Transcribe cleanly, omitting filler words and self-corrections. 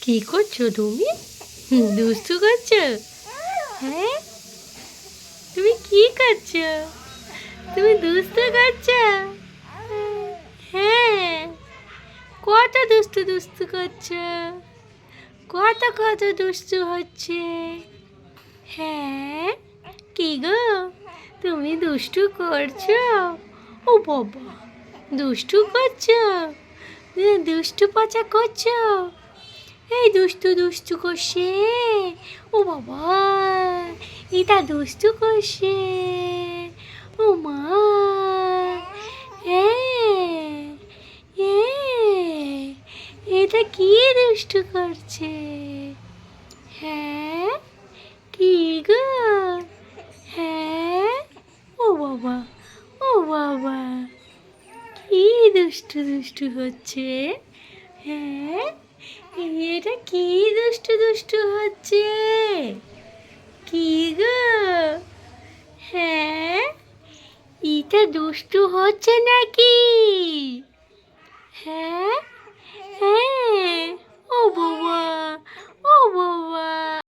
কি করছো তুমি? দুষ্টু করছো? হ্যাঁ, তুমি কি করছো? তুমি দুষ্টু করছো? হ্যাঁ, কত দুষ্টু দুষ্টু করছো, কত কত দুষ্টু হচ্ছে। হ্যাঁ, কি গো, তুমি দুষ্টু করছো? ও বাবা, দুষ্টু করছো? দুষ্টু পচা করছো? এই দুষ্টু দুষ্টু করছে। ও বাবা, এটা দুষ্টু করছে। ও মা, এটা কি দুষ্টু করছে? হ্যাঁ, কি গো? হ্যাঁ, ও বাবা, ও বাবা, কি দুষ্টু দুষ্টু হচ্ছে? হ্যাঁ, এটা কি দুষ্টু দুষ্টু হচ্ছে? কি গো? হ্যাঁ, এটা দুষ্টু হচ্ছে নাকি? হ্যাঁ, হ্যাঁ, ও বাবা, ও বাবা,